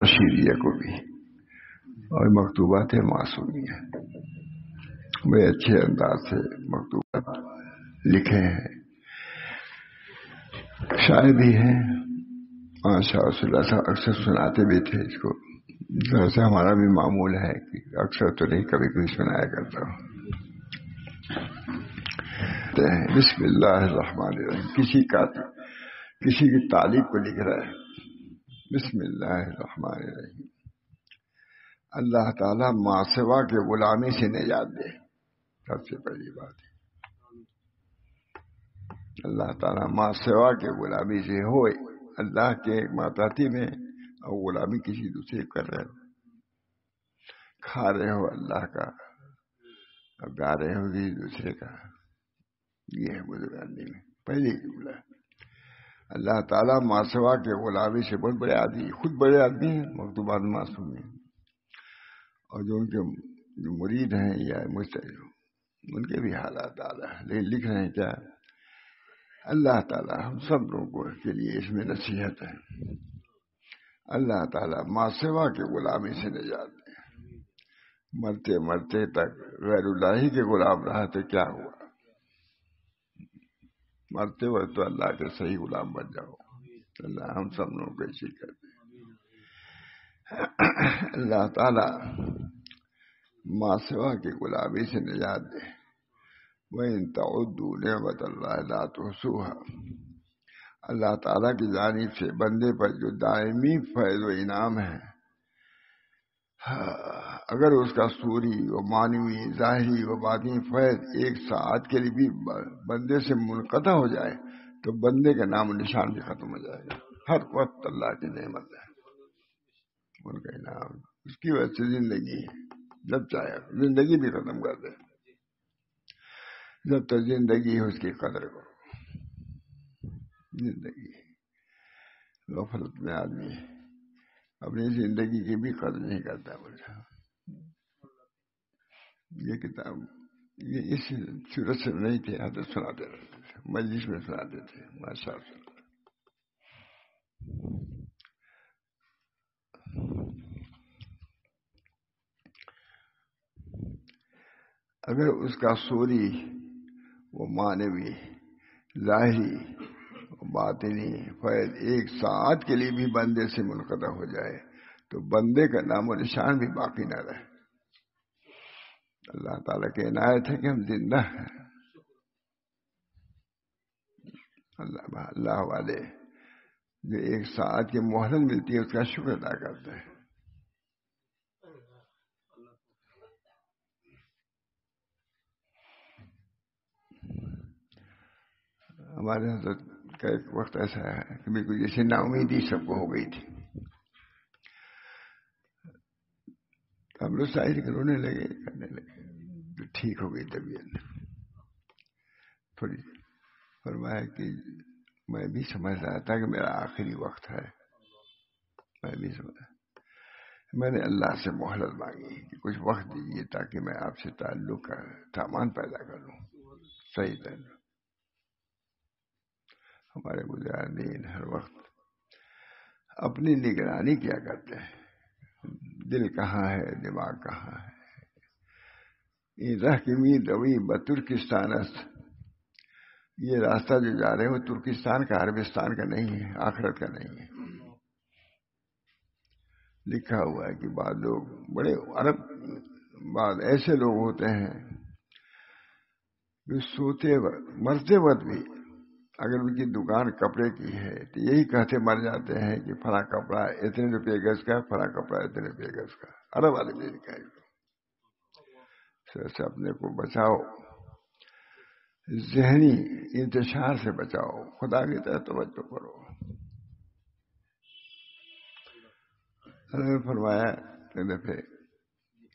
شیریہ کو بھی اور مکتوبات معصومیہ بڑے اچھے انداز سے مکتوبات لکھے ہیں، شاعر بھی ہیں، ماشاء اللہ اکثر سناتے بھی تھے اس کو، جیسے ہمارا بھی معمول ہے کہ اکثر تو نہیں کبھی کبھی سنایا کرتا ہوں۔ بسم اللہ الرحمن الرحیم، کسی کی تعلیق کو لکھ رہا ہے۔ بسم اللہ الرحمن الرحیم، اللہ تعالیٰ ماسوا کے غلامی سے نجات دے، سب سے پہلی بات ہے اللہ تعالیٰ ماسوا کے غلامی سے ہوئے، اللہ کے ماتاتی میں اور غلامی کسی دوسرے کر رہے ہو، کھا رہے ہو اللہ کا اور گا رہے ہو کسی دوسرے کا، یہ ہے بزرگانی میں پہلی جملہ۔ اللہ تعالیٰ ماسوا کے غلامی سے بہت بڑے آدمی، خود بڑے آدمی ہیں، مکتوبات معصوم ہیں، اور جو ان کے جو مرید ہیں یا مستعد ان کے بھی حالات اعلیٰ ہیں، لیکن لکھ رہے ہیں کیا؟ اللہ تعالیٰ ہم سب لوگوں کے لیے اس میں نصیحت ہے، اللہ تعالیٰ ماسوا کے غلامی سے نجات دے۔ مرتے مرتے تک غیر اللہ ہی کے غلام رہا تو کیا ہوا؟ مرتے وقت تو اللہ کے صحیح غلام بن جاؤ، اللہ ہم سب لوگوں کو اسی کرتے۔ اللہ تعالیٰ ماسوا کی غلامی سے نجات دے۔ وَإِن تَعُدُّوا نِعْمَتَ اللَّهِ لَا تُحْصُوهَا، اللہ تعالیٰ کی جانب سے بندے پر جو دائمی فیض و انعام ہے، اگر اس کا صوری و معنوی ظاہری و باطنی فیض ایک ساعت کے لیے بھی بندے سے منقطع ہو جائے تو بندے کا نام و نشان بھی ختم ہو جائے گا۔ ہر وقت اللہ کی نعمت ہے، ان کا انعام، اس کی وجہ سے زندگی ہے، جب چاہے زندگی بھی ختم کر دے، جب تک زندگی ہے اس کی قدر کرو۔ زندگی غفلت میں آدمی اپنی زندگی کی بھی قدر نہیں کرتا۔ بولتا یہ کتاب یہ اس صورت سے نہیں تھے، حضرت سناتے رہتے تھے، مجلس میں سناتے تھے، ماشاء اللہ۔ اگر اس کا صوری و معنوی ظاہری و باطنی فیض ایک ساعت کے لیے بھی بندے سے منقطع ہو جائے تو بندے کا نام و نشان بھی باقی نہ رہے۔ اللہ تعالیٰ کی عنایت ہے کہ ہم زندہ ہیں۔ اللہ والے جو ایک ساعت کی مہلت ملتی ہے اس کا شکر ادا کرتے ہیں۔ ہمارے حضرت کا ایک وقت ایسا ہے کہ بالکل جیسے نا امیدی سب کو ہو گئی تھی، ہم لوگ شاعری رونے لگے، کرنے لگے، تو ٹھیک ہو گئی طبیعت تھوڑی۔ فرمایا کہ میں بھی سمجھ رہا تھا کہ میرا آخری وقت ہے، میں بھی سمجھ، میں نے اللہ سے مہلت مانگی کہ کچھ وقت دیجیے تاکہ میں آپ سے تعلق کا سامان پیدا کر لوں، صحیح تعلق۔ ہمارے مجاہدین ہر وقت اپنی نگرانی کیا کرتے ہیں، دل کہاں ہے، دماغ کہاں ہے۔ یہ راہ کی میر روی بترکستان است، یہ راستہ جو جا رہے ہیں وہ ترکستان کا، عربستان کا نہیں ہے، آخرت کا نہیں ہے۔ لکھا ہوا ہے کہ بعض لوگ بڑے عرب، بعض ایسے لوگ ہوتے ہیں جو سوتے وقت، مرتے وقت بھی اگر ان کی دکان کپڑے کی ہے تو یہی کہتے مر جاتے ہیں کہ فلاں کپڑا اتنے روپے گز کا، فلاں کپڑا اتنے روپے گز کا۔ عرب والے بھی لکھا ہے، سے اپنے کو بچاؤ، ذہنی انتشار سے بچاؤ، خدا کی طرف توجہ کرو۔ فرمایا ایک دفعہ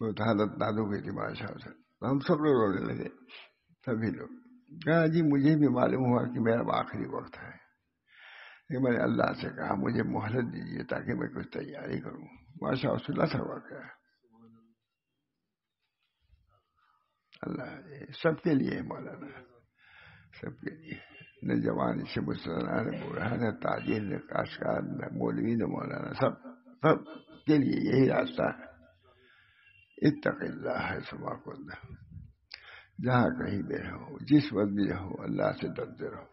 وہ حالت نادو گئی تھی ماشاء سے، ہم سب لوگ رونے لگے، سبھی لوگ۔ کہا جی مجھے بھی معلوم ہوا کہ میرا آخری وقت ہے، لیکن میں نے اللہ سے کہا مجھے مہلت دیجیے تاکہ میں کچھ تیاری کروں۔ ماشاء اللہ سا واقعہ ہے، اللہ سب کے لیے مولانا، سب کے لیے، نہ جوان سے مسلمان، نہ بوڑھا، نہ تاجر، نہ کاشتکار، نہ مولوی، نہ مولانا، سب کے لیے یہی راستہ ہے. اتق اللہ ہے سما کن، جہاں کہیں بھی رہو، جس وقت بھی رہو، اللہ سے ڈرتے رہو.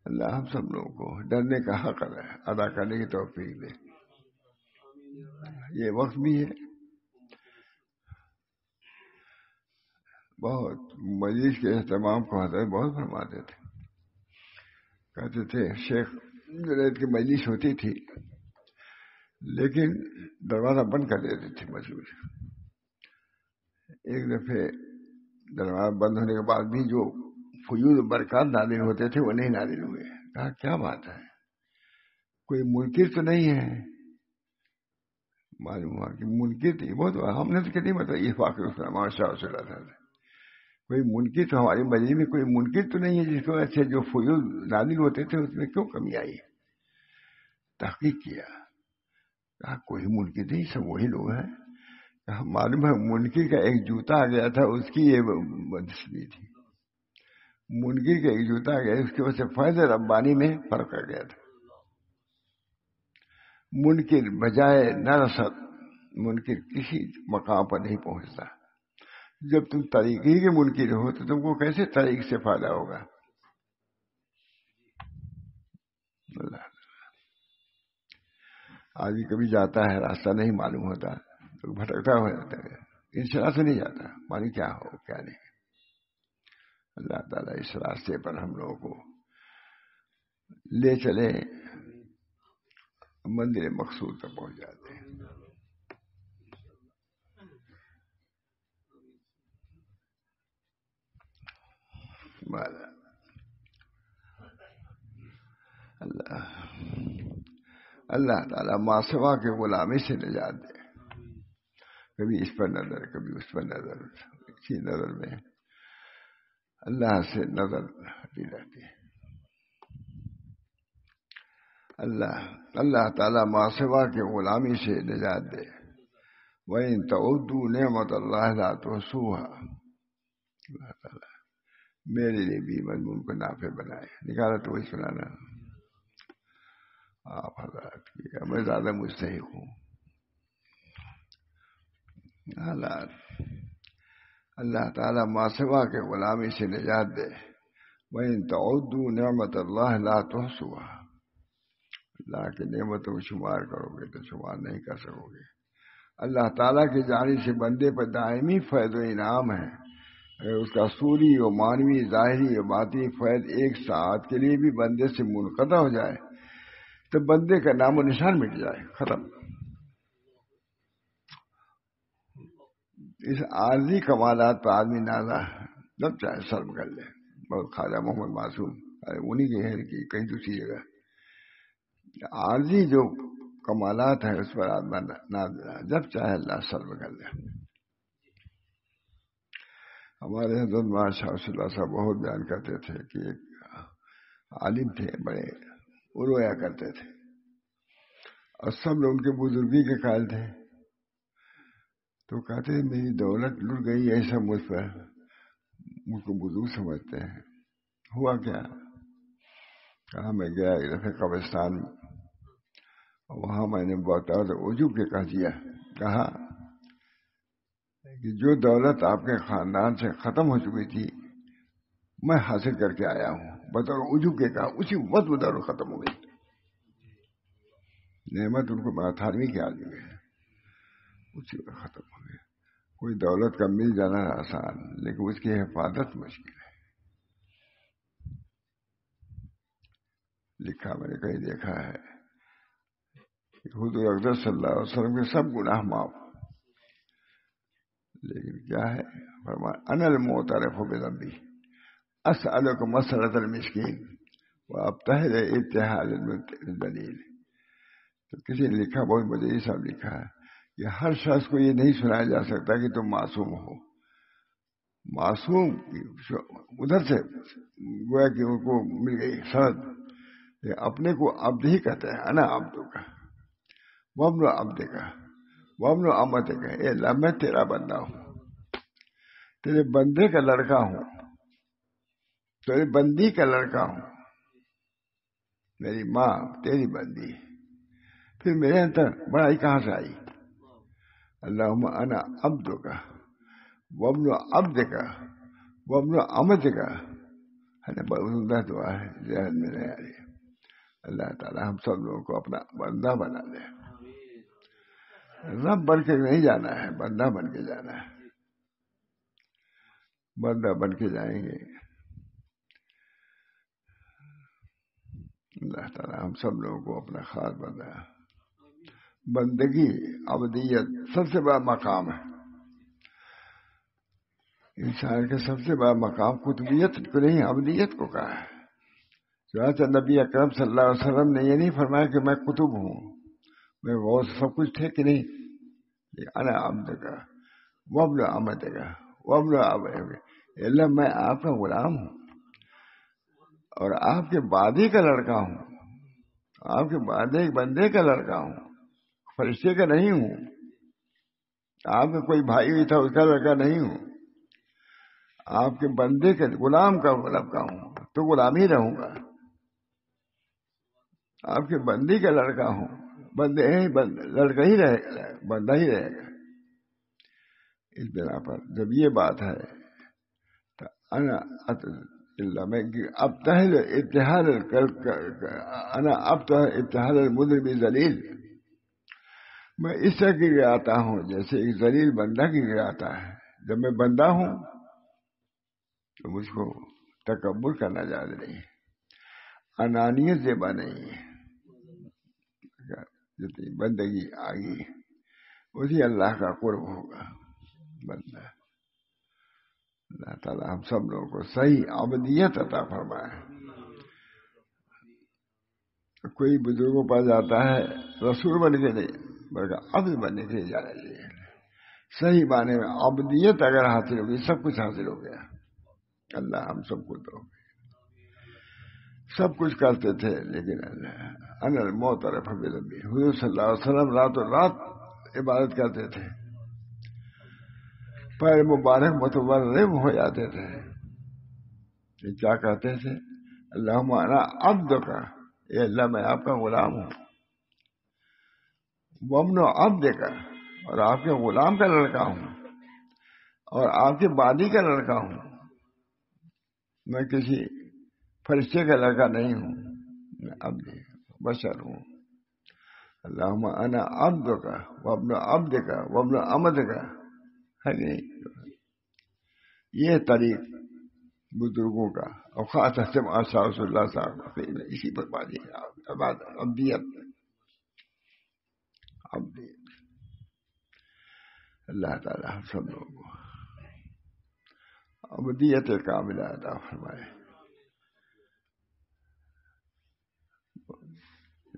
اللہ ہم سب لوگوں کو ڈرنے کا حق ادا کرنے کی توفیق دے. یہ وقت بھی ہے. بہت مجلس کے اہتمام کو حضرت بہت فرماتے تھے. کہتے تھے شیخ جنید کی مجلس ہوتی تھی لیکن دروازہ بند کر دیتے تھے مجبور. ایک دفعہ دروازہ بند ہونے کے بعد بھی جو فیوز برکات نازل ہوتے تھے وہ نہیں نازل ہوئے. کہا کیا بات ہے، کوئی منکر تو نہیں ہے؟ معلوم ہوا کہ منکر تھی. بہت ہم نے تو کتنی مطلب یہ واقعہ اس میں ماشاء اللہ، کوئی منکر تو ہماری مجلس میں کوئی منکر تو نہیں ہے جس کی وجہ سے جو فیوز نازل ہوتے تھے اس میں کیوں کمی آئی. تحقیق کیا، کہا کوئی منکر نہیں، سب وہی لوگ ہیں. معلوم ہے منکر کا ایک جوتا آ گیا تھا، اس کی یہ بدسلی تھی. منکر کا ایک جوتا آ گیا، اس کی وجہ سے فیض ربانی میں فرق آ گیا تھا. منکر بجائے نہ رسد، منکر کسی مقام پر نہیں پہنچتا. جب تم طریقے کے منکر ہو تو تم کو کیسے طریق سے فائدہ ہوگا؟ اللہ آدمی کبھی جاتا ہے راستہ نہیں معلوم ہوتا تو بھٹکتا ہو جاتا ہے، انشاءاللہ سے نہیں جاتا، معلوم کیا ہو کیا نہیں. اللہ تعالیٰ اس راستے پر ہم لوگوں کو لے چلے، منزل مقصود تک پہنچ جاتے ہیں. اللہ تعالیٰ ماسوا کے غلامی سے نجات دے. کبھی اس پر نظر، کبھی اس پر نظر، اسی نظر میں اللہ سے نظر ہٹی رہتی ہے. اللہ تعالیٰ ماسوا کے غلامی سے نجات دے. وَإِن تَعُدُّوا نِعْمَتَ اللَّهِ لَا تُحْصُوهَا. اللہ تعالیٰ میرے لیے بھی مضمون کو نافع بنائے. نکالا تو وہی سنانا. آپ حضرات کی میں زیادہ مستحق ہوں. اللہ تعالیٰ ماسوا کے غلامی سے نجات دے. وَإِن تَعُدُّوا نِعْمَتَ اللَّهِ لَا تُحْصُوهَا. اللہ کی نعمتوں کو شمار کرو گے تو شمار نہیں کر سکو گے. اللہ تعالیٰ کی جانب سے بندے پر دائمی فیض و انعام ہے. اگر اس کا سوری و مانوی ظاہری و باطنی فیض ایک ساعت کے لیے بھی بندے سے منقطع ہو جائے تو بندے کا نام و نشان مٹ جائے، ختم. اس عارضی کمالات پر آدمی نازا جب چاہے سلب کر لے. بہت خواجہ محمد معصوم انہی کے ہے کہ کہیں دوسری جگہ عارضی جو کمالات ہیں اس پر آدمی نازا جب چاہے اللہ سلب کر لے. ہمارے حضرت مولانا شاہ رسول اللہ صاحب بہت بیان کرتے تھے کہ ایک عالم تھے، بڑے وہ رویا کرتے تھے اور سب لوگ ان کے بزرگی کے قائل تھے. تو کہتے ہیں میری دولت لٹ گئی، ایسا مجھ پر مجھ کو بزرگ سمجھتے ہیں. ہوا کیا؟ کہا میں گیا ایک دفعہ قبرستان میں، وہاں میں نے بہت عجوب کے کہہ دیا، کہا کہ جو دولت آپ کے خاندان سے ختم ہو چکی تھی میں حاصل کر کے آیا ہوں. بطور عجوب کے کہا، اسی وقت وہ دولت ختم ہو گئی. نعمت ان کو بڑا تھانوی کے آدمی ہے، اسی وقت ختم ہو گئی. کوئی دولت کا مل جانا آسان لیکن اس کی حفاظت مشکل ہے. لکھا میں نے کہیں دیکھا ہے حضور اقدس صلی اللہ علیہ وسلم کے سب گناہ معاف، لیکن کیا ہے فرمایا انا المعترف بذنبی اسألک مسألۃ المسکین وابتہل ابتہال الدلیل. تو کسی نے لکھا، بہت مجھے صاحب لکھا ہے کہ ہر شخص کو یہ نہیں سنایا جا سکتا کہ تم معصوم ہو. معصوم ادھر سے گویا کہ ان کو مل گئی سند، اپنے کو عبد ہی کہتے ہیں. انا عبدو کا وابن عبد کا وابن امت کا، اے اللہ میں تیرا بندہ ہوں، تیرے بندے کا لڑکا ہوں، تیرے بندی کا لڑکا ہوں. میری ماں تیری بندی، پھر میرے اندر بڑائی کہاں سے آئی؟ اللہم انا عبدک وابن عبدک وابن امتک. ہے نا، بہت عمدہ دعا ہے، ذہن میں نہیں آ رہی. اللہ تعالیٰ ہم سب لوگوں کو اپنا بندہ بنا دے. رب بن کے نہیں جانا ہے، بندہ بن کے جانا ہے. بندہ بن کے جائیں گے. اللہ تعالیٰ ہم سب لوگوں کو اپنا خاص بندہ. بندگی عبدیت سب سے بڑا مقام ہے. انسان کا سب سے بڑا مقام قطبیت کو نہیں، عبدیت کو کہا ہے. چنانچہ نبی اکرم صلی اللہ علیہ وسلم نے یہ نہیں فرمایا کہ میں قطب ہوں، میں غوث سب کچھ تھے کہ نہیں. انا عبدک وابن امتک وابن عبدک. اللہ میں آپ کا غلام ہوں اور آپ کے بادی کا لڑکا ہوں، آپ کے بادے بندے کا لڑکا ہوں، فرشتے کا نہیں ہوں. آپ کا کوئی بھائی بھی تھا اس کا لڑکا نہیں ہوں. آپ کے بندے کے غلام کا لڑکا ہوں، تو غلام ہی رہوں گا. آپ کے بندی کا لڑکا ہوں، لڑکا ہی رہے گا، بندہ ہی رہے گا. اس بنا پر جب یہ بات ہے تو انا میں ابتہل ابتحال انا ابتحال المجرم ذلیل. میں اس طرح کی گراتا ہوں جیسے ایک ذلیل بندہ کی گراتا ہے. جب میں بندہ ہوں تو مجھ کو تکبر کرنا جائز نہیں، انانیت زیبا نہیں. جتنی بندگی آگی اسی اللہ کا قرب ہوگا. بندہ اللہ تعالیٰ ہم سب لوگوں کو صحیح عبدیت عطا فرمائے. کوئی بزرگوں پر جاتا ہے رسول بن کے نہیں بلکہ عبد بننے کے لیے جانا چاہیے. صحیح معنی میں عبدیت اگر حاصل ہوگی سب کچھ حاصل ہو گیا. اللہ ہم سب کو دو. سب کچھ کرتے تھے لیکن اللہ المعترف بذنبہ. حضور صلی اللہ علیہ وسلم رات عبادت کرتے تھے، پیر مبارک متورم ہو جاتے تھے. کیا کہتے تھے؟ اللہم انا عبدک، اے اللہ میں آپ کا غلام ہوں. وابن عبدک، اور آپ کے غلام کا لڑکا ہوں اور آپ کے بادی کا لڑکا ہوں. میں کسی فرشتے کا لڑکا نہیں ہوں، میں عبد بشر ہوں. اللہم انا عبدک وابن عبدک وابن امتک. ہے نہیں؟ یہ طریق بزرگوں کا اور خاص حسب آشا رسول اللہ صاحب اسی پر بازی عبدیت. اللہ تعالیٰ ہم سب لوگوں کو عبدیت کاملہ عطا فرمائے.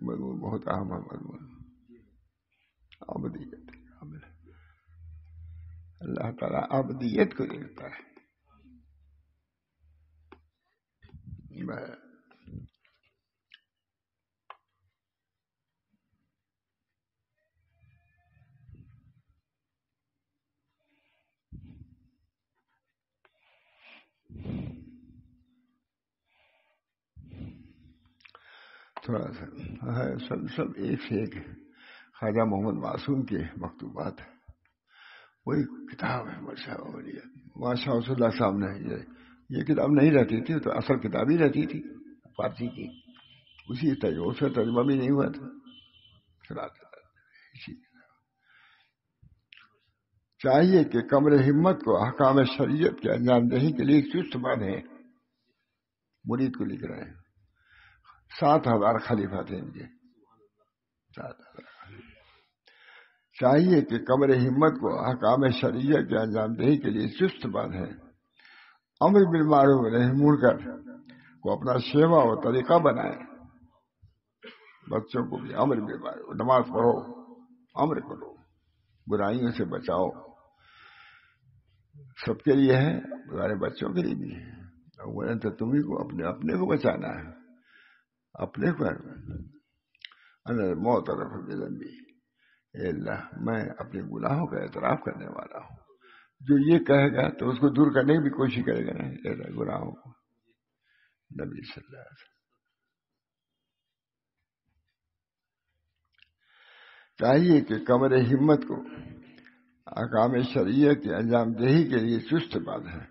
مضمون بہت اہم ہے، مضمون عبدیت کاملہ. اللہ تعالیٰ عبدیت کو دیکھتا ہے. تھوڑا سا سب ایک سے ایک خواجہ محمد معصوم کے مکتوبات ہے. وہی کتاب ہے ماشاء اللہ صاحب نے یہ کتاب نہیں رہتی تھی تو اصل کتاب ہی رہتی تھی فارسی کی. اسی تجربے سے ترجمہ بھی نہیں ہوا تھا. چاہیے کہ کمر ہمت کو احکام شریعت کے انجام دہی کے لیے چست باندھے. مرید کو لکھ رہے ہیں. 7,000 خلیفہ تھے ان کے. 7,000. چاہیے کہ کمر ہمت کو احکام شریعت کے انجام دہی کے لیے چست باندھے. امر بالمعروف نہی منکر کو اپنا شیوا اور طریقہ بنائے. بچوں کو بھی امر بالمعروف، نماز پڑھو، امر کرو، برائیوں سے بچاؤ. سب کے لیے ہے، ہمارے بچوں کے لیے بھی ہے. تو تمہیں کو اپنے کو بچانا ہے. اپنے پر معترف بذنبہ. اے اللہ میں اپنے گناہوں کا اعتراف کرنے والا ہوں. جو یہ کہے گا تو اس کو دور کرنے کی بھی کوشش کرے گا نا گناہوں کو. نبی صلی اللہ علیہ وسلم. چاہیے کہ کمر ہمت کو احکام شرعیہ کی انجام دہی کے لیے چست باز ہے.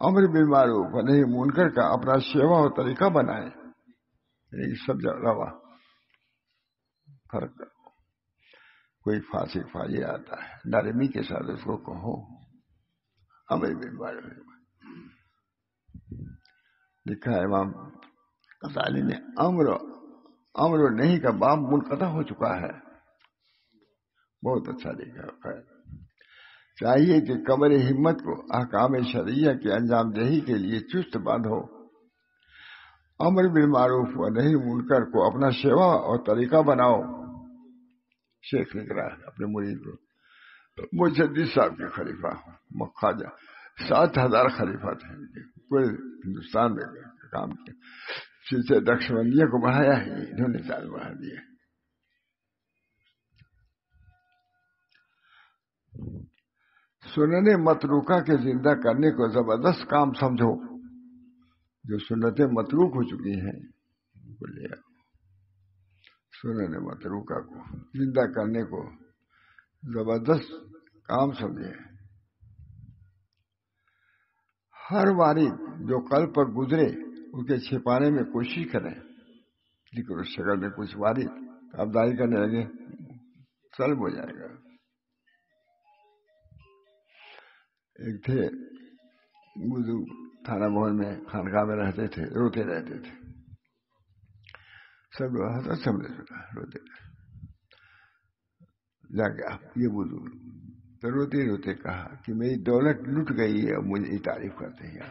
امر بالمعروف و نہی منکر کا اپنا شیوا اور طریقہ بنائے. سب جگہ فرق. کوئی فاسق فاجر آتا ہے، نرمی کے ساتھ اس کو کہو امر بالمعروف. لکھا ہے امام غزالی نے، امر و نہیں کا باب منقطع ہو چکا ہے. بہت اچھا لکھا. خیر، چاہیے کہ کمر ہمت کو احکام شرعیہ کی انجام دہی کے لیے چست باندھو. امر بالمعروف و نہی منکر کو اپنا شیوا اور طریقہ بناؤ. شیخ لکھ رہا ہے اپنے مرید کو. مجدد صاحب کے خلیفہ خواجہ 7,000 خلیفہ تھے پورے ہندوستان میں کام کیا. سلسلہ نقشبندیہ کو بڑھایا ہے انہوں نے، سال بڑھا دیا. سنن متروکہ کے زندہ کرنے کو زبردست کام سمجھو. جو سنتیں متروک ہو چکی ہیں بولے سنن متروکہ کو زندہ کرنے کو زبردست کام سمجھے. ہر وارد جو قلب پر گزرے اس کے چھپانے میں کوشش کریں. لیکن اس شکل میں کچھ وارد ابداری کرنے لگے سلب ہو جائے گا. ایک تھے بزرگ تھانہ بھون میں خانقاہ میں رہتے تھے، روتے رہتے تھے. سب لوگ حضرت سمجھے روتے جا کے یہ بزرگ تو روتے روتے کہا کہ میری دولت لٹ گئی ہے، مجھے یہ تعریف کرتے ہیں.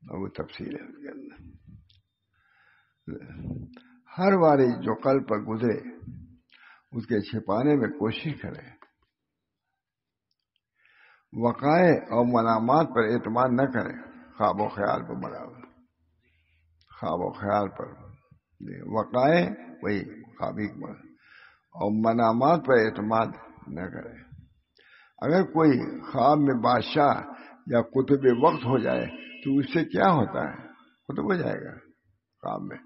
اور وہ تفصیل ہے اس کے اندر. ہر باری جو قلب پر گزرے اس کے چھپانے میں کوشش کرے. وقائع اور منامات پر اعتماد نہ کریں. خواب و خیال پر برابر، خواب و خیال پر وقائع وہی خوابی پر، اور منامات پر اعتماد نہ کرے. اگر کوئی خواب میں بادشاہ یا قطب وقت ہو جائے تو اس سے کیا ہوتا ہے؟ قطب ہو جائے گا. خواب میں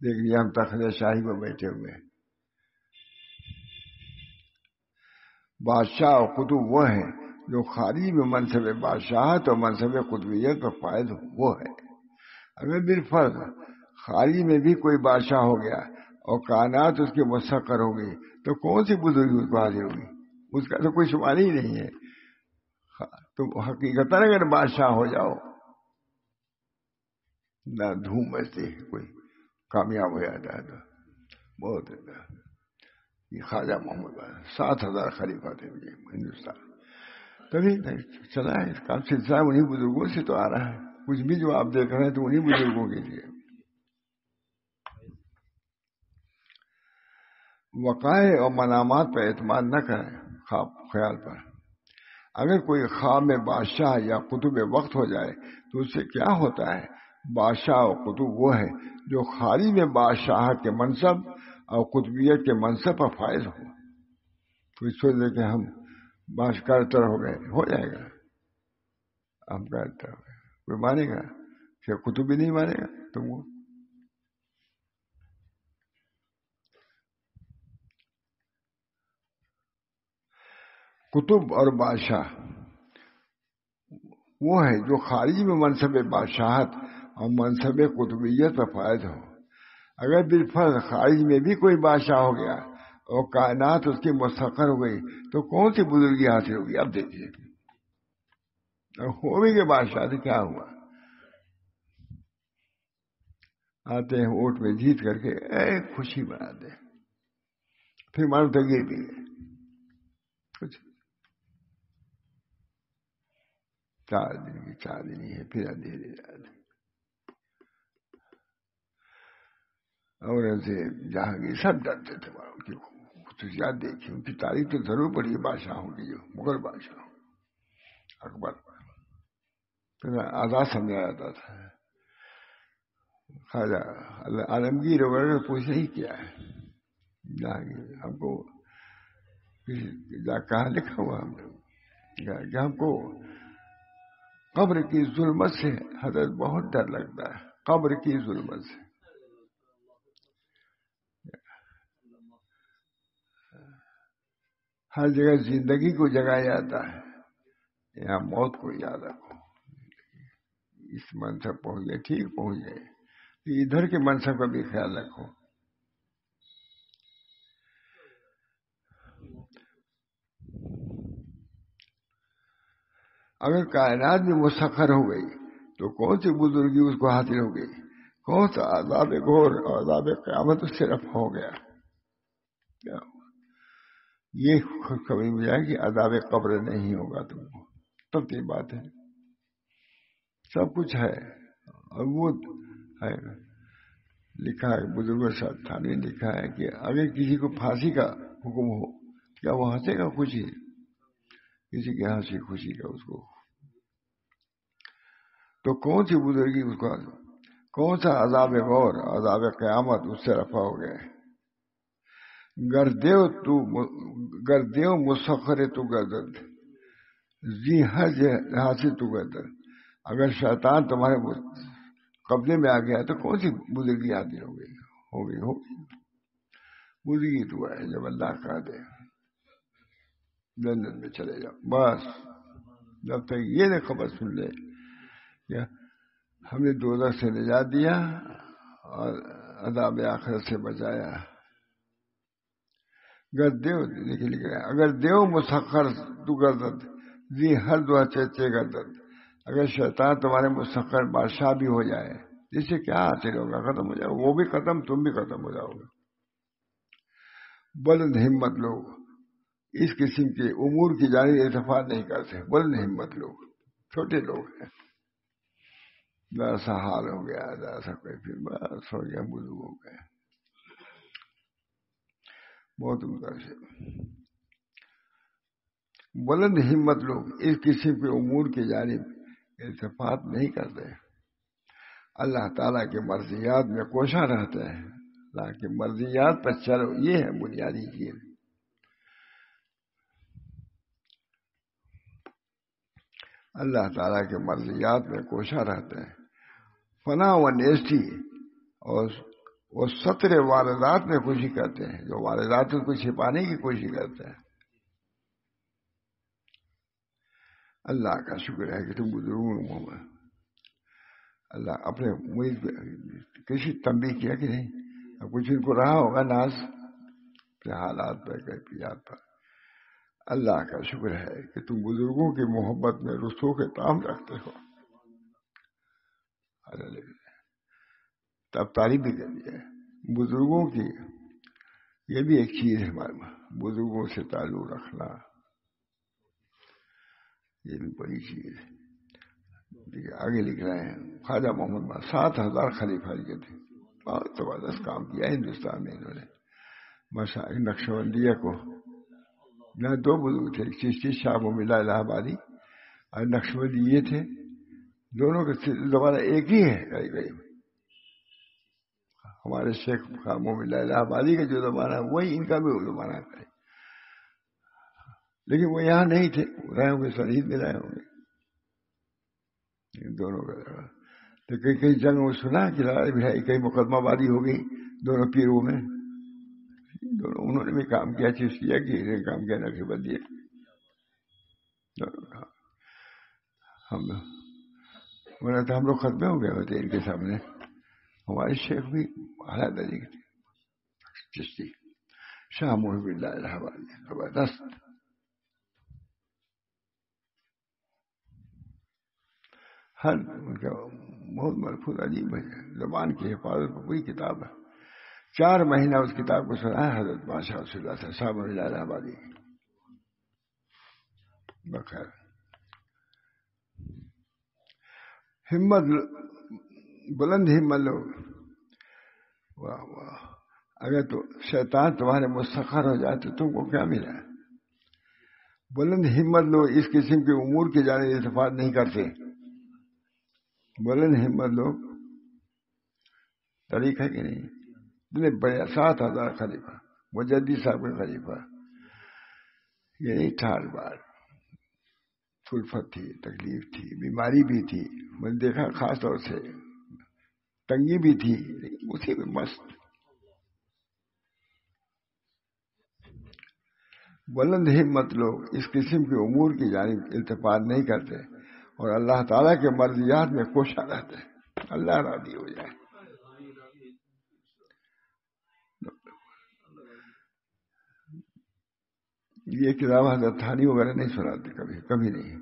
دیکھ لیا ہم تخت شاہی میں بیٹھے ہوئے. بادشاہ اور قطب وہ ہیں جو خارج میں منصب بادشاہت اور منصب قطبیت پر فائز ہو، وہ ہے. اگر بالفرض خارج میں بھی کوئی بادشاہ ہو گیا اور کائنات اس کی مسخر ہو گئی تو کون سی بزرگی اس کو حاصل ہوگی؟ اس کا تو کوئی شمار ہی نہیں ہے. تم حقیقت اگر بادشاہ ہو جاؤ نہ دھوم مچتی ہے، کوئی کامیاب ہو جاتا ہے تو بہت. یہ خواجہ محمد 7,000 خلیفہ تھے ہندوستان. تبھی چلا ہے اس کا سلسلہ انہیں بزرگوں سے تو آ رہا ہے. کچھ بھی جو آپ دیکھ رہے ہیں تو انہیں بزرگوں کے لیے. وقائع اور منامات پر اعتماد نہ کریں خواب خیال پر. اگر کوئی خواب میں بادشاہ یا قطب وقت ہو جائے تو اس سے کیا ہوتا ہے؟ بادشاہ اور قطب وہ ہے جو خارج میں بادشاہت کے منصب اور قطبیت کے منصب پر فائز ہو. تو سوچ لے کہ ہم باشکارتر ہو گئے، ہو جائے گا. ہم کارتر ہو گئے، کوئی مانے گا؟ کہ قطب بھی نہیں مانے گا تم کو. قطب اور بادشاہ وہ ہے جو خارج میں منصب بادشاہت اور منصب قطبیت پر فائز ہو. اگر بالفرض خارج میں بھی کوئی بادشاہ ہو گیا اور کائنات اس کی مستقر ہو گئی تو کون سی بزرگی حاصل ہوگی؟ اب دیکھیے ہو بھی کے بادشاہ سے کیا ہوا؟ آتے ہیں ووٹ میں جیت کر کے خوشی مناتے ہیں، پھر مانو تو گر بھی گئے. کچھ 4 دن کی چاندنی ہے، پھر اندھیرے جاتے. اور ایسے جہانگیر سب ڈرتے تھے. ان کی خصوصیات دیکھی، ان کی تاریخ تو ضرور پڑی ہے بادشاہوں کی، جو مغل بادشاہ اکبر پھر آزاد سمجھا جاتا تھا. خواجہ عالمگیر وغیرہ نے پوچھ نہیں کیا ہے. جہانگیر ہم کو کہاں لکھا ہوا ہم نے کہ ہم کو قبر کی ظلمت سے حضرت بہت ڈر لگتا ہے. قبر کی ظلمت سے. ہر جگہ زندگی کو جگایا جاتا ہے، یہاں موت کو یاد رکھو. اس منصب پہنچ گئے، ٹھیک پہنچ گئے، ادھر کے منصب کا بھی خیال رکھو. اگر کائنات بھی مسخر ہو گئی تو کون سی بزرگی اس کو حاصل ہو گئی؟ کون سا عذاب گھور اور عذاب قیامت اس سے رفع ہو گیا؟ یہ خوشخبری مل جائے کہ عذاب قبر نہیں ہوگا تم کو. تب یہ بات ہے، سب کچھ ہے. اور وہ ہے لکھا ہے بزرگوں سے تھانوی نے لکھا ہے کہ اگر کسی کو پھانسی کا حکم ہو کیا وہ ہنسے گا خوشی؟ کسی کے ہنسی خوشی کا اس کو تو کون سی بزرگی اس کو، کون سا عذاب غور عذاب قیامت اس سے رفع ہو گئے؟ گردیو مسخر تو گردد زی حج حاصل تو گردد. اگر شیطان تمہارے قبضے میں آ گیا تو کون سی بزرگی حاصل ہو گئی؟ ہوگی بزرگی تو ہے جب اللہ کہہ دے جنت میں چلے جاؤ. بس جب تک یہ نہ خبر سن لے کہ ہم نے دوزخ سے نجات دیا اور عذاب آخرت سے بچایا. اگر دیو مسخر تو گردد زی ہر دعا چیچے گردد. اگر شیطان تمہارے مسخر بادشاہ بھی ہو جائے جس سے کیا حاصل ہوگا؟ ختم ہو جائے، وہ بھی ختم، تم بھی ختم ہو جاؤ گے. بلند ہمت لوگ اس قسم کے امور کی جانب التفات نہیں کرتے. بلند ہمت لوگ چھوٹے لوگ ہیں. ذرا سا حال ہو گیا، ذرا سا کوئی پھر بس ہو گیا، بزرگ ہو گئے. بہت عمدہ سے بلند ہمت لوگ اس قسم کے امور کی جانب التفات نہیں کرتے. اللہ تعالیٰ کے مرضیات میں کوشاں رہتے ہیں. اللہ کی مرضیات پر چلو، یہ ہے بنیادی چیز. اللہ تعالیٰ کے مرضیات میں کوشاں رہتے ہیں. فنا و نیسٹی اور وہ سطر واردات میں خوشی کرتے ہیں، جو واردات کو چھپانے کی کوشش کرتے ہیں. اللہ کا شکر ہے کہ تم بزرگوں میں اللہ اپنے مرید کسی تنبیہ کیا کہ نہیں؟ اب کچھ ان کو رہا ہوگا ناز کے حالات پر، کیفیات پر. اللہ کا شکر ہے کہ تم بزرگوں کی محبت میں رسوخ کے تام رکھتے ہو. تب تعریف بھی کر دیا بزرگوں کی. یہ بھی ایک چیز ہے ہمارے، بزرگوں سے تعلق رکھنا، یہ بھی بڑی چیز ہے. آگے لکھ رہے ہیں خواجہ محمد 7,000 خلیفہ کے تھے. بہت زبردست کام کیا ہندوستان میں انہوں نے. مشاہیر نقشبندیہ کو یہاں 2 بزرگ تھے، چشتی شاہ مومن الہ آبادی اور نقشبندی یہ تھے. دونوں کا زمانہ ایک ہی ہے قریب قریب. ہمارے شیخ مومن الہ آبادی کا جو زمانہ ہے وہی ان کا بھی زمانہ ہے. لیکن وہ یہاں نہیں تھے، رہے ہوں گے شہید میں رہے ہوں گے دونوں کا. تو کئی جنگ میں سنا کہ لڑائی بھائی کئی مقدمہ بازی ہو گئی دونوں پیروں میں. دونوں انہوں نے بھی کام کیا، چیز کیا کہ انہیں کام کیا نقشبندی. ہم لوگ ختم ہو گئے ہوتے ان کے سامنے. ہمارے شیخ بھی اعلیٰ درجے کے تھے، چشتی شاہ محب اللہ الہ آبادی. زبردست. ہر ان کا بہت محفوظ عجیب ہے. زبان کی حفاظت پر کوئی کتاب ہے. 4 مہینہ اس کتاب کو سنا ہے حضرت بادشاہ رسول اللہ صلی اللہ علیہ وسلم آبادی. بخیر ہمت بلند ہمت لوگ. واہ واہ. اگر تو شیطان تمہارے مسخر ہو جائے تو تم کو کیا ملا؟ بلند ہمت لوگ اس قسم کے امور کی جانب التفات نہیں کرتے. بلند ہمت لوگ طریق ہے کہ نہیں؟ اتنے بڑے 7,000 خلیفہ، مجدی صاحب کے خلیفہ. یہ نہیں 18 بار سلفت تھی، تکلیف تھی، بیماری بھی تھی، میں نے دیکھا خاص طور سے تنگی بھی تھی، لیکن اسی میں مست. بلند ہمت لوگ اس قسم کے امور کی جانب التفات نہیں کرتے اور اللہ تعالیٰ کے مرضیات میں کوشاں رہتے ہیں. اللہ راضی ہو جائے. یہ کتاب حضرت تھانی وغیرہ نہیں سناتے کبھی کبھی نہیں.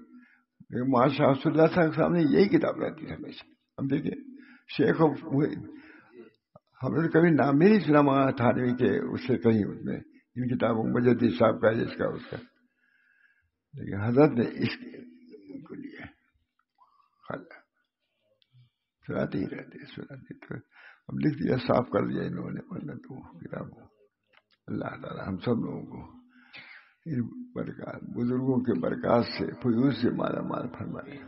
لیکن ماشاء اللہ صاحب کے سامنے یہی کتاب رہتی ہے ہمیشہ. ہم دیکھیں شیخ ہم نے کبھی نام بھی نہیں سنا وہاں تھانوی کے اس سے کہیں اس میں ان کتابوں مجدد صاحب کا جس کا اس کا. لیکن حضرت نے اس کو لیا سناتے ہی رہتے تو ہم لکھ دیا صاف کر دیا انہوں نے ورنہ تو کتابوں. اللہ تعالیٰ ہم سب لوگوں کو ان برکات بزرگوں کے برکات سے فیوز سے مالا مال فرمائے.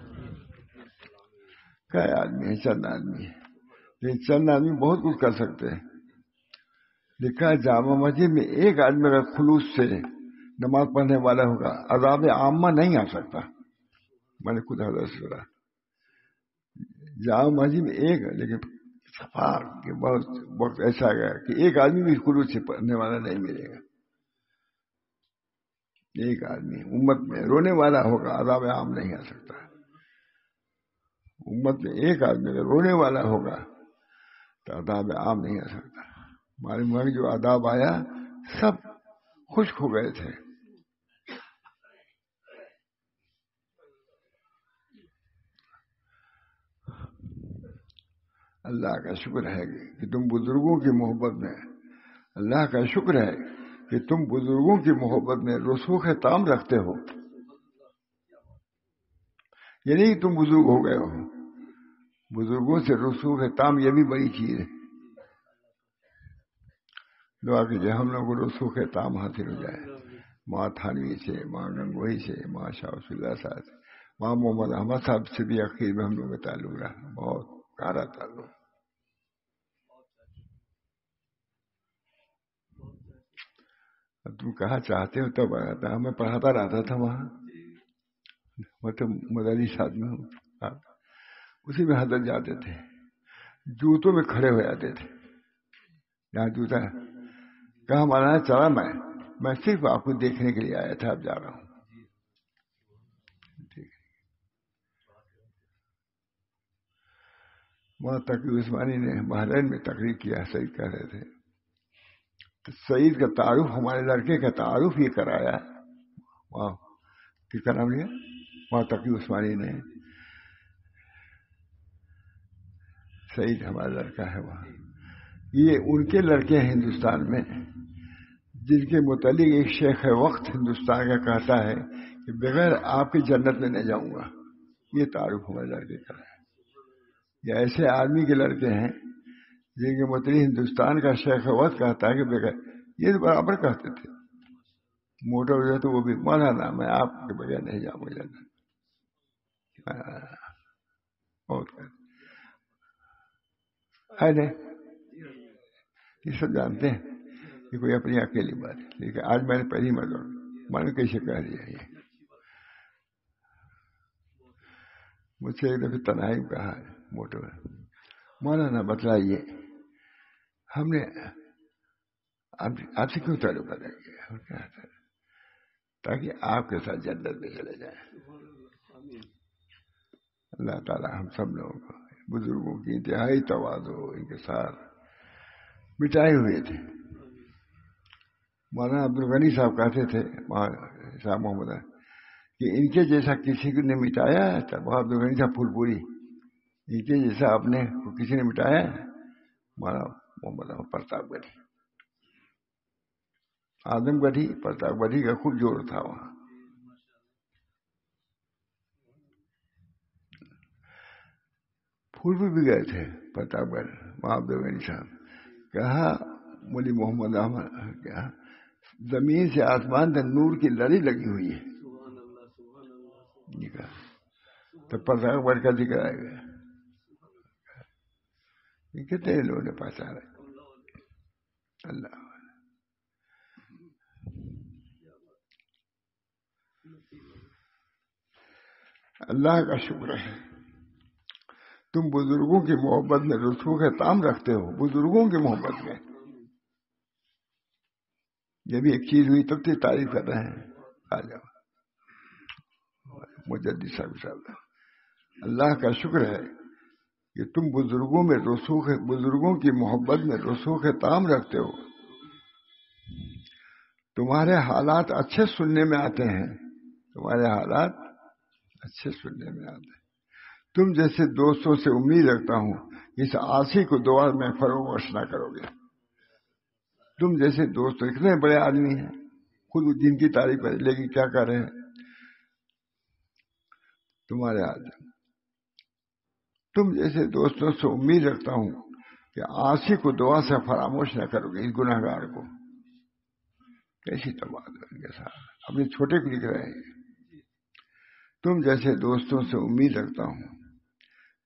کیا آدمی ہے؟ چند آدمی ہے لیکن چند آدمی بہت کچھ کر سکتے ہیں. لکھا ہے جامع مسجد میں ایک آدمی اگر خلوص سے نماز پڑھنے والا ہوگا عذاب عامہ نہیں آ سکتا. میں نے خود حضرت سے سنا جامع مسجد میں ایک لیکن صفار کے بہت وقت ایسا گیا کہ ایک آدمی بھی خلوص سے پڑھنے والا نہیں ملے گا. ایک آدمی امت میں رونے والا ہوگا عذاب عام نہیں آ سکتا. امت میں ایک آدمی اگر رونے والا ہوگا تو عذاب عام نہیں آ سکتا. معلوم ہوا کہ جو عذاب آیا سب خشک ہو گئے تھے. اللہ کا شکر ہے کہ تم بزرگوں کی محبت میں اللہ کا شکر ہے کہ تم بزرگوں کی محبت میں رسوخ تام رکھتے ہو. یہ نہیں تم بزرگ ہو گئے ہو. بزرگوں سے رسوخ تام یہ بھی بڑی چیز ہے. دعا کیجیے ہم لوگوں کو رسوخ تام حاصل ہو جائے. ماں تھانوی سے ماں گنگوئی سے ماں شاہ رسول اللہ صاحب سے ماں محمد احمد صاحب سے بھی اخیر میں ہم لوگوں کا تعلق رہا بہت گہرا تعلق. تم کہاں چاہتے ہو تب آیا تھا. میں پڑھاتا رہتا تھا وہاں میں تو مدنی ساتھ میں ہوں. اسی میں حضرت جاتے تھے جوتوں میں کھڑے ہو جاتے تھے. یہاں جوتا کہاں مانا چلا میں صرف آپ کو دیکھنے کے لیے آیا تھا. اب جا رہا ہوں. وہاں تقی عثمانی نے بحرین میں تقریر کیا. سعید کہہ رہے تھے سعید کا تعارف ہمارے لڑکے کا تعارف یہ کرایا. وہاں کس کا نام لیا وہاں تقی عثمانی نے. سعید ہمارا لڑکا ہے وہاں. یہ ان کے لڑکے ہیں ہندوستان میں جن کے متعلق ایک شیخ وقت ہندوستان کا کہتا ہے کہ بغیر آپ کی جنت میں نہیں جاؤں گا. یہ تعارف ہمارے لڑکے کا ہے. یہ ایسے آدمی کے لڑکے ہیں جن کے متعلق ہندوستان کا شیخ وقت کہتا ہے کہ بغیر یہ تو برابر کہتے تھے. موٹا ہو جائے تو وہ بھی مولانا میں آپ کے بغیر نہیں جاؤں گا جنت. بہت ہے نہیں یہ سب جانتے ہیں کہ کوئی اپنی اکیلی بات ہے. لیکن آج میں نے پہلی مرتبہ میں نے کیسے کہہ دیا. یہ مجھ سے ایک دفعہ تنہائی کہا موٹو مولانا بتلائیے ہم نے آپ سے کیوں تعلق ادا کیا تاکہ آپ کے ساتھ جنت میں چلے جائیں. اللہ تعالی ہم سب لوگوں کو بزرگوں کی انتہائی تواضع ان کے ساتھ مٹائے ہوئے تھے. مولانا عبدالغنی صاحب کہتے تھے صاحب محمد کہ ان کے جیسا کسی نے مٹایا ہے. عبدالغنی صاحب پھول پوری ان کے جیسا اپنے کو کسی نے مٹایا ہے. مولانا محمد پرتاپ گڑھی آدم گڑھی پرتاپ گڑھی کا خوب جوڑ تھا وہاں. پھول بھی گئے تھے پرتاپ گڑھ وہاں عبدالغنی صاحب. کہا مولی محمد احمد کیا زمین سے آسمان تک نور کی لڑی لگی ہوئی ہے. تو پرتاپ گڑھ کا ذکر آئے گا. کتنے لوگوں نے پہچانا. اللہ اللہ کا شکر ہے تم بزرگوں کی محبت میں رسوخ تام رکھتے ہو. بزرگوں کی محبت میں یہ بھی ایک چیز ہوئی تب تو تعریف کر رہے ہیں. آ جاؤ مجدد صاحب اللہ کا شکر ہے کہ تم بزرگوں میں رسوخ، بزرگوں کی محبت میں رسوخ تام رکھتے ہو. تمہارے حالات اچھے سننے میں آتے ہیں، تمہارے حالات اچھے سننے میں آتے ہیں. تم جیسے دوستوں سے امید رکھتا ہوں اس عاصی کو دعا میں فروغ نہ کرو گے. تم جیسے دوست اتنے بڑے آدمی ہیں، خود دین کی تعریف کرے لیکن کیا کر رہے ہیں تمہارے ہاتھ. تم جیسے دوستوں سے امید رکھتا ہوں کہ عاصی کو دعا سے فراموش نہ کرو گے، اس گناہ گار کو. کیسی تبادل کے ساتھ اپنے چھوٹے کو لکھ رہے ہیں. تم جیسے دوستوں سے امید رکھتا ہوں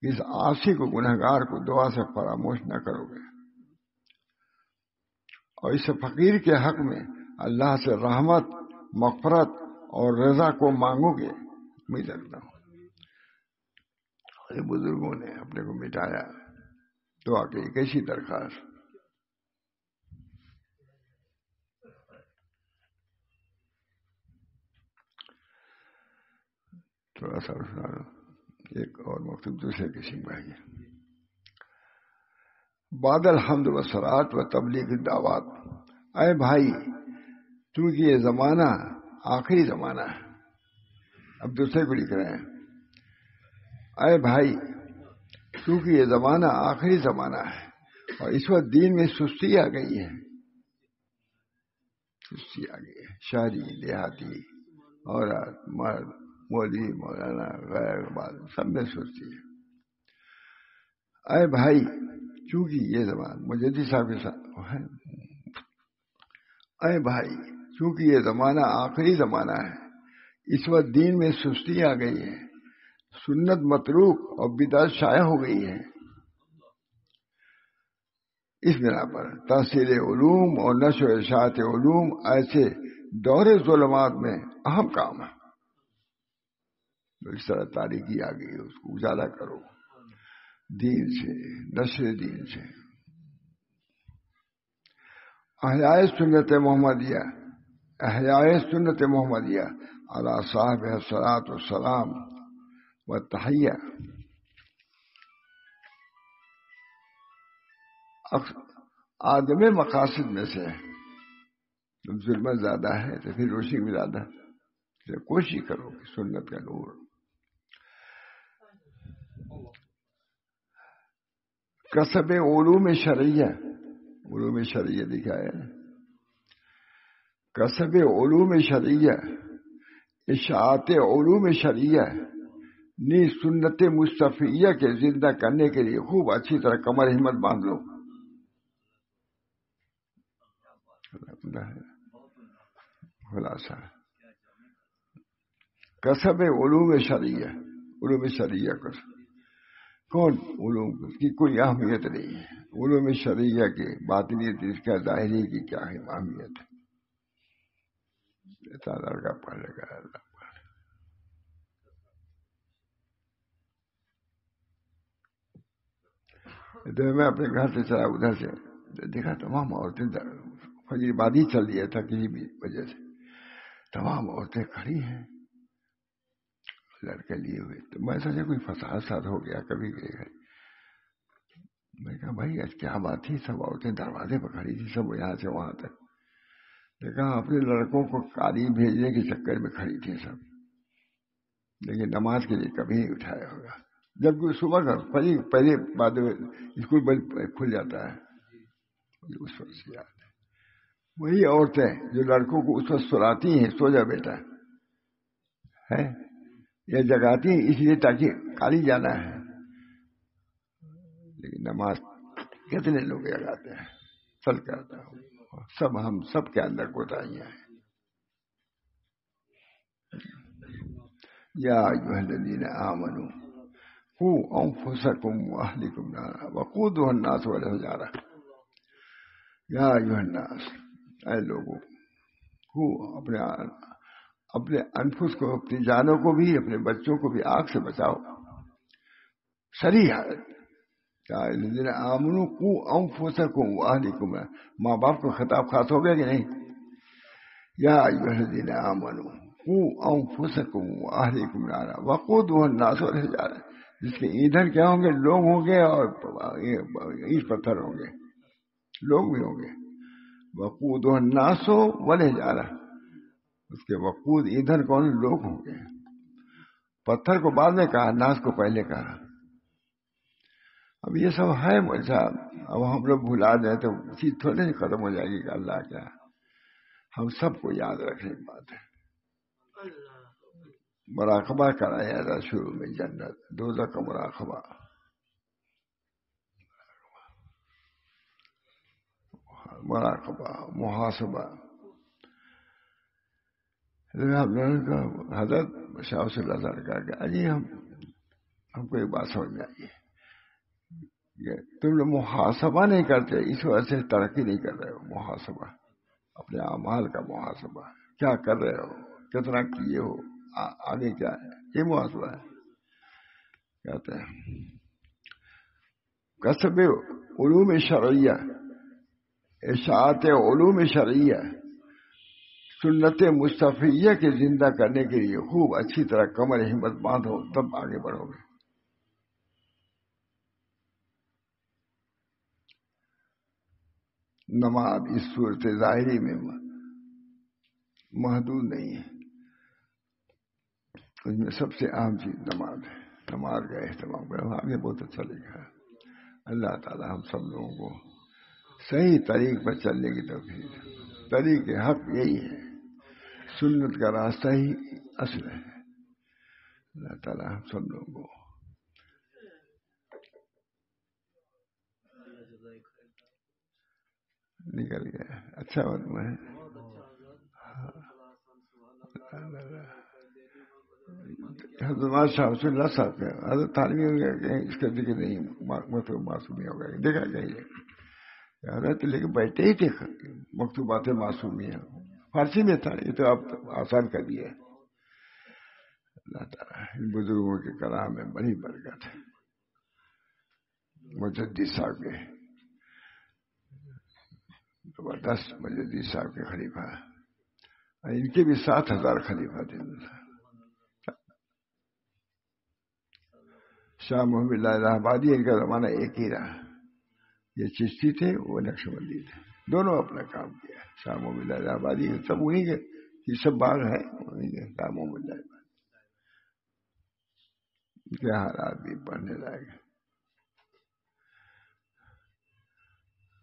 اس عاصی کو، گناہ گار کو دعا سے فراموش نہ کرو گے، اور اس فقیر کے حق میں اللہ سے رحمت، مغفرت اور رضا کو مانگو گے. امید رکھتا ہوں. بزرگوں نے اپنے کو مٹایا، دعا کی کیسی درخواست. تھوڑا سا ایک اور مکتوب دوسرے کسی بھائی. بعد الحمد والصلاۃ و تبلیغ الدعوات. اے بھائی کیونکہ یہ زمانہ آخری زمانہ ہے. اب دوسرے کو لکھ رہے ہیں. اے بھائی کیونکہ یہ زمانہ آخری زمانہ ہے اور اس وقت دین میں سستی آ گئی ہے. سستی آ گئی ہے. شہری، دیہاتی، عورت، مرد، مولوی، مولانا، غیر بات سب میں سستی ہے. اے بھائی چونکہ یہ زمان مجدد صاحب کے ساتھ، اے بھائی چونکہ یہ زمانہ آخری زمانہ ہے اس وقت دین میں سستی آ گئی ہے، سنت متروک اور بدعت شائع ہو گئی ہے. اس بنا پر تحصیل علوم اور نشر و اشاعت علوم ایسے دور ظلمات میں اہم کام ہے. اس طرح تاریکی آ گئی ہے، اس کو اجالا کرو دین سے، نشر دین سے. احیاء سنت محمدیہ، احیاء سنت محمدیہ علی صاحب الصلاۃ والسلام و تحیہ. آدم مقاصد میں سے ظلمت زیادہ ہے تو پھر روشنی بھی زیادہ ہے. کوشش کرو کہ سنت کا نور. کسب علوم شرعیہ، علوم شرعیہ دکھایا. کسب علوم شرعیہ، اشاعت علوم شرعیہ نی سنت مصطفیہ کے زندہ کرنے کے لیے خوب اچھی طرح کمر ہمت باندھ لو. خلاصہ کسب علوم شرعیہ، علوم شرعیہ کون علوم کی کوئی اہمیت نہیں ہے. علوم شرعیہ کے باطنیت اس کا ظاہری کی کیا اہمیت ہے. لڑکا پڑھے گا اللہ تو میں اپنے گھر سے چلا، ادھر سے دیکھا تمام عورتیں فجر بعد ہی چل دیا تھا کسی بھی وجہ سے، تمام عورتیں کھڑی ہیں لڑکے لیے ہوئے. تو میں سوچا کوئی فساد ساتھ ہو گیا کبھی گئے گئے. میں کہا بھائی آج کیا بات تھی، سب عورتیں دروازے پہ کھڑی تھی، سب یہاں سے وہاں تک. دیکھا اپنے لڑکوں کو قاضی بھیجنے کے چکر میں کھڑی تھی سب، لیکن نماز کے لیے کبھی نہیں اٹھایا ہوگا. جب صبح کا پہلے بعد اسکول کھل جاتا ہے اس وقت سے یاد ہے. وہی عورتیں جو لڑکوں کو اس وقت سلاتی ہیں، سو جا بیٹا ہے، یا جگاتی ہیں اس لیے تاکہ کالی جانا ہے. لیکن نماز کتنے لوگ جگاتے ہیں، چل کے آتا ہوں. سب ہم سب کے اندر کوتاہیاں ہیں. یا ایھا الذین آمنوا قوا انفسکم واہلکم نارا وقودها الناس والحجارہ. یا ایھا الناس، اے لوگوں، اپنے انفس کو، اپنی جانوں کو بھی، اپنے بچوں کو بھی آگ سے بچاؤ. صریح ہے. یا الذین آمنوا قوا انفسکم واہلکم. ماں باپ کو خطاب خاص ہو گیا کہ نہیں؟ یا ایھا الذین آمنوا قوا انفسکم واہلیکم نارا وقودها الناس والحجارہ، جس کے ایندھن کیا ہوں گے؟ لوگ ہوں گے اور اینٹ پتھر ہوں گے، لوگ بھی ہوں گے۔ وقودها الناس والحجارہ، اس کے وقود ایندھن کون؟ لوگ ہوں گے۔ پتھر کو بعد میں کہا، ناس کو پہلے کہا۔ اب یہ سب ہے مول صاحب، اب ہم لوگ بھلا جائیں تو چیز تھوڑے سے ختم ہو جائے گی کہ اللہ کیا۔ ہم سب کو یاد رکھنے کی بات ہے۔ مراقبہ کرایا تھا شروع میں، جنت دوزخ کا مراقبہ، مراقبہ محاسبہ۔ ہم نے کہا، حضرت شاہ صلی اللہ علیہ وسلم نے کہا کہ اجی ہم کو ایک بات سمجھ میں آئی ہے کہ تم لوگ محاسبہ نہیں کرتے، اس وجہ سے ترقی نہیں کر رہے ہو۔ محاسبہ، اپنے اعمال کا محاسبہ، کیا کر رہے ہو، کتنا کیے ہو، آگے کیا ہے، یہ محاسبہ ہے۔ کہتے ہیں کسب علوم شرعیہ، اشاعت علوم شرعیہ، سنت مصطفیہ کے زندہ کرنے کے لیے خوب اچھی طرح کمر ہمت باندھو، تب آگے بڑھو گے۔ نماز اس صورت ظاہری میں محدود نہیں ہے، اس میں سب سے اہم چیز نماز ہے۔ نماز کا اہتمام کرو، آگے بہت اچھا لکھا ہے۔ اللہ تعالی ہم سب لوگوں کو صحیح طریق پر چلنے کی توفیق دے۔ طریق حق یہی ہے، سنت کا راستہ ہی اصل ہے۔ اللہ تعالی ہم سب لوگوں کو نکل گیا اچھا بات ہے۔ حضرت صاحب سے اللہ صاحب کا حضرت تعلیم ہو گیا کہ اس کا ذکر نہیں، مطلب معصومی ہو گیا، دیکھا گیا حضرت لے کے بیٹھے ہی تھے، مکتوبات معصومی ہیں، فارسی میں تھا، یہ تو آپ آسان کر دیا ہے۔ اللہ تعالیٰ ان بزرگوں کے کلام میں بڑی برکت ہے۔ مجدد صاحب کے زبردست، مجدد صاحب کے خلیفہ، ان کے بھی 7,000 خلیفہ تھے۔ شاہ محمد اللہ الہ آبادی، ان کا زمانہ ایک ہی رہا۔ یہ چشتی تھے، وہ نقش بندی تھے، دونوں اپنا کام کیا۔ شاہ محمد اللہ الہ آبادی سب انہیں کے، یہ سب باغ ہے انہیں کے، شاہ محمد اللہ آبادی کے حالات بھی پڑھنے لائق۔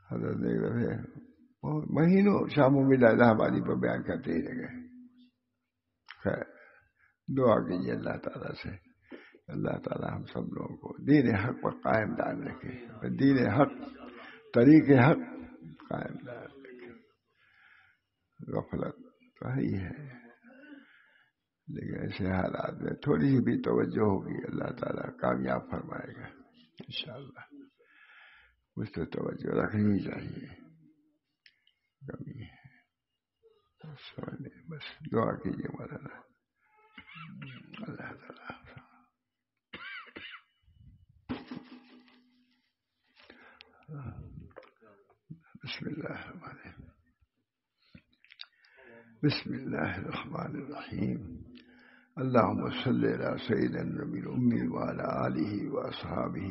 حضرت ایک دفعہ مہینوں شاہ محمد اللہ الہ آبادی پر بیان کرتے ہی رہ گئے۔ خیر دعا کیجیے اللہ تعالیٰ سے، اللہ تعالیٰ ہم سب لوگوں کو دین حق پر قائم دائم رکھے، دین حق، طریق حق قائم دائم رکھے۔ غفلت تو ہی ہے، لیکن ایسے حالات میں تھوڑی سی بھی توجہ ہوگی، اللہ تعالیٰ کامیاب فرمائے گا انشاءاللہ۔ اس سے توجہ رکھنی چاہیے، کمی ہے بس دعا کیجیے مولانا اللہ تعالیٰ۔ بسم اللہ الرحمن الرحیم، بسم اللہ الرحمن الرحیم، اللہم صلی علی سیدنا النبی الامی وعلی آلہ واصحابہ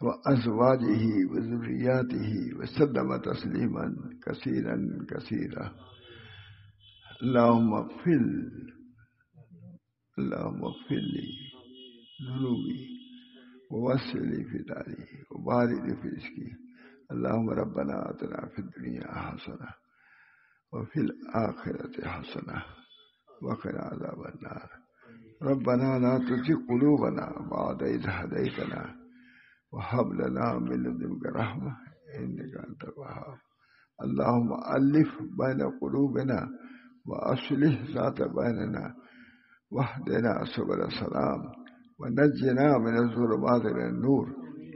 وازواجہ وذریاتہ وسلم تسلیما کثیرا کثیرا۔ اللہم اغفر لی ذنوبی ووسع لی فی داری وبارک لی فی رزقی۔ اللہم ربنا آتنا فی الدنیا حسنہ وفی الآخرۃ حسنہ وقنا عذاب النار۔ ربنا لا تزغ قلوبنا بعد إذ هديتنا وهب لنا من لدنك رحمة إنك أنت الوهاب۔ اللهم ألف بين قلوبنا وأصلح ذات بيننا واهدنا سبل السلام ونجنا من الظلمات إلى النور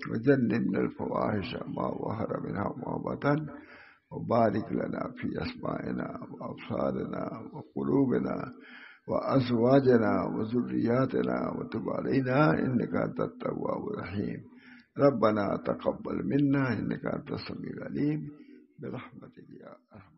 وجنبنا الفواحش ما ظهر منها وما بطن وبارك لنا في أسماعنا وأبصارنا وقلوبنا وأزواجنا وذرياتنا وتب علينا إنك أنت التواب الرحيم۔ ربنا تقبل منا إنك أنت السميع العليم برحمتك يا أرحم